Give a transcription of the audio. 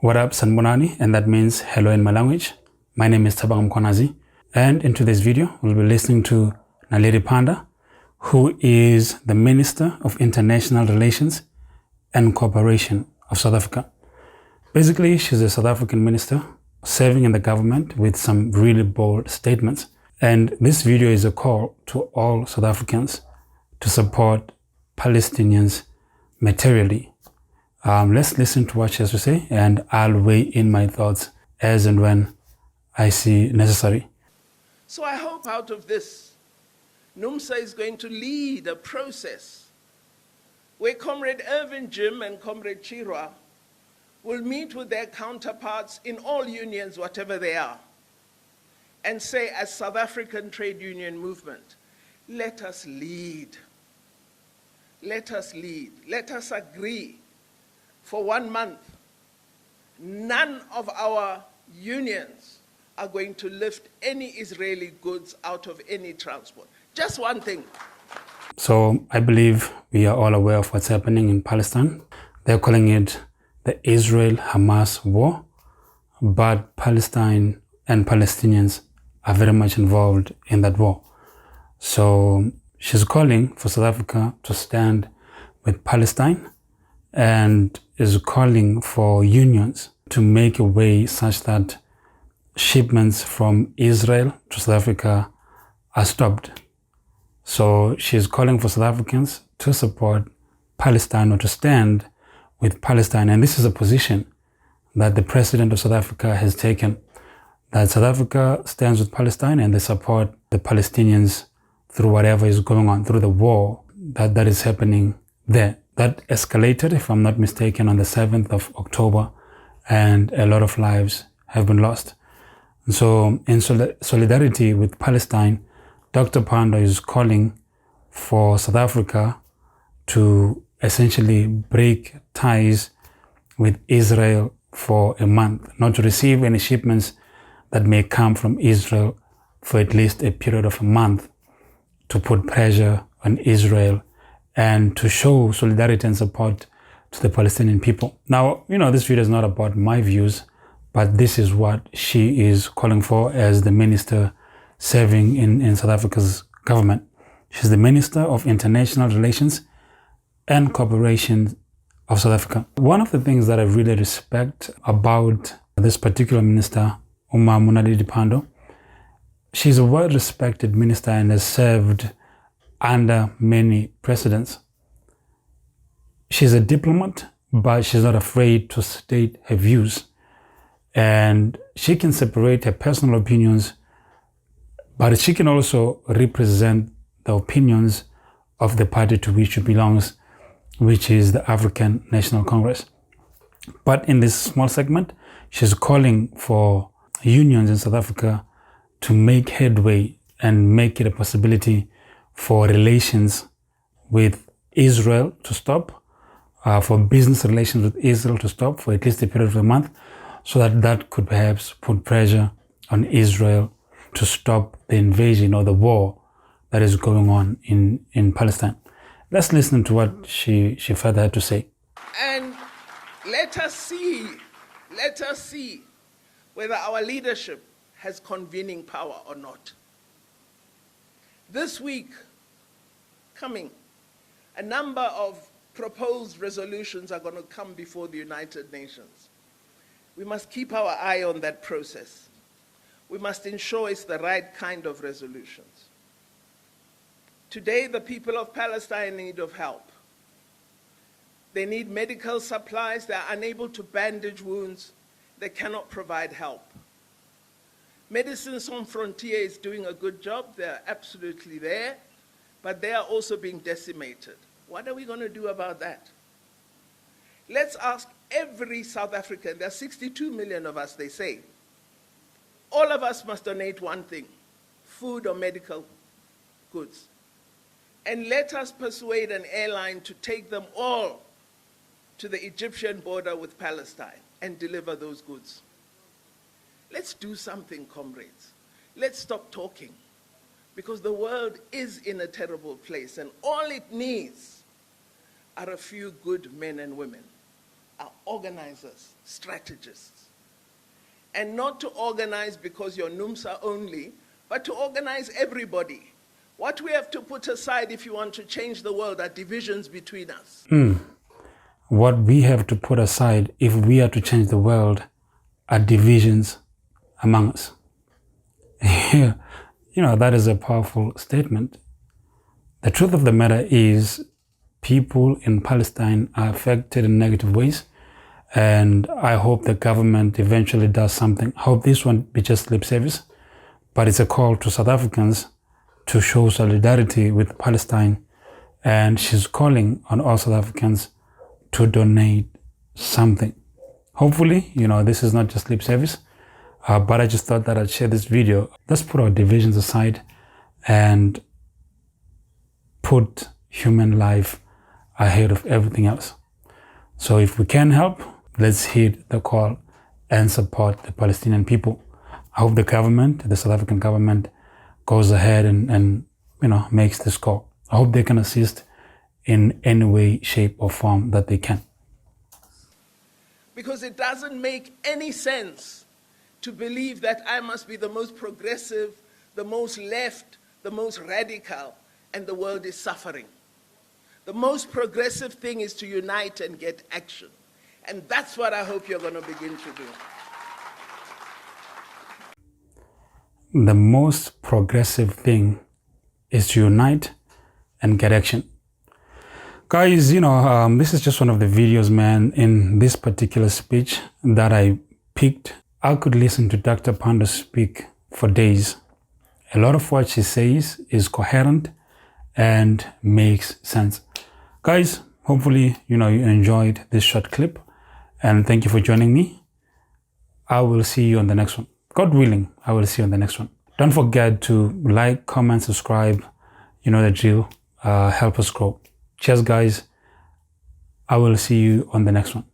What up, Sanbonani? And that means hello in my language. My name is Tabang Mkonazi. And in today's video, we'll be listening to Naledi Pandor, who is the Minister of International Relations and Cooperation of South Africa. Basically, she's a South African minister serving in the government with some really bold statements. And this video is a call to all South Africans to support Palestinians materially. Let's listen to what she has to say, and I'll weigh in my thoughts as and when I see necessary. So I hope out of this, NUMSA is going to lead a process where Comrade Irvin Jim and Comrade Chirwa will meet with their counterparts in all unions, whatever they are, and say, as South African trade union movement, let us lead. Let us lead. Let us agree. For 1 month, none of our unions are going to lift any Israeli goods out of any transport. Just one thing. So I believe we are all aware of what's happening in Palestine. They're calling it the Israel-Hamas war, but Palestine and Palestinians are very much involved in that war. So she's calling for South Africa to stand with Palestine and is calling for unions to make a way such that shipments from Israel to South Africa are stopped. So she's calling for South Africans to support Palestine or to stand with Palestine. And this is a position that the president of South Africa has taken, that South Africa stands with Palestine and they support the Palestinians through whatever is going on, through the war that is happening there. That escalated, if I'm not mistaken, on the 7th of October, and a lot of lives have been lost. And so in solidarity with Palestine, Dr. Pandor is calling for South Africa to essentially break ties with Israel for a month, not to receive any shipments that may come from Israel for at least a period of a month, to put pressure on Israel and to show solidarity and support to the Palestinian people. Now, this video is not about my views, but this is what she is calling for as the minister serving in South Africa's government. She's the Minister of International Relations and Cooperation of South Africa. One of the things that I really respect about this particular minister, Naledi Pandor, she's a well-respected minister and has served under many presidents. She's a diplomat, but she's not afraid to state her views. And she can separate her personal opinions, but she can also represent the opinions of the party to which she belongs, which is the African National Congress. But in this small segment, she's calling for unions in South Africa to make headway and make it a possibility for relations with Israel to stop, for business relations with Israel to stop for at least a period of a month, so that could perhaps put pressure on Israel to stop the invasion or the war that is going on in Palestine. Let's listen to what she further had to say. And let us see whether our leadership has convening power or not. This week coming, a number of proposed resolutions are going to come before the United Nations. We must keep our eye on that process. We must ensure it's the right kind of resolutions. Today, the people of Palestine need of help. They need medical supplies. They are unable to bandage wounds. They cannot provide help. Médecins Sans Frontières is doing a good job. They're absolutely there, but they are also being decimated. What are we going to do about that? Let's ask every South African. There are 62 million of us, they say. All of us must donate one thing: food or medical goods. And let us persuade an airline to take them all to the Egyptian border with Palestine and deliver those goods. Let's do something, comrades. Let's stop talking, because the world is in a terrible place, and all it needs are a few good men and women, are organizers, strategists. And not to organize because you're NUMSA only, but to organize everybody. What we have to put aside if you want to change the world are divisions between us. What we have to put aside if we are to change the world are divisions among us. That is a powerful statement. The truth of the matter is people in Palestine are affected in negative ways, and I hope the government eventually does something. I hope this won't be just lip service, but it's a call to South Africans to show solidarity with Palestine, and she's calling on all South Africans to donate something. Hopefully, this is not just lip service, but I just thought that I'd share this video. Let's put our divisions aside and put human life ahead of everything else. So if we can help, let's heed the call and support the Palestinian people. I hope the government, the South African government, goes ahead and makes this call. I hope they can assist in any way, shape, or form that they can. Because it doesn't make any sense to believe that I must be the most progressive, the most left, the most radical, and the world is suffering. The most progressive thing is to unite and get action. And that's what I hope you're going to begin to do. The most progressive thing is to unite and get action. Guys, this is just one of the videos, man, in this particular speech that I picked. I could listen to Dr. Pandor speak for days. A lot of what she says is coherent and makes sense. Guys, hopefully, you enjoyed this short clip, and thank you for joining me. I will see you on the next one. God willing, I will see you on the next one. Don't forget to like, comment, subscribe. You know the drill. Help us grow. Cheers, guys. I will see you on the next one.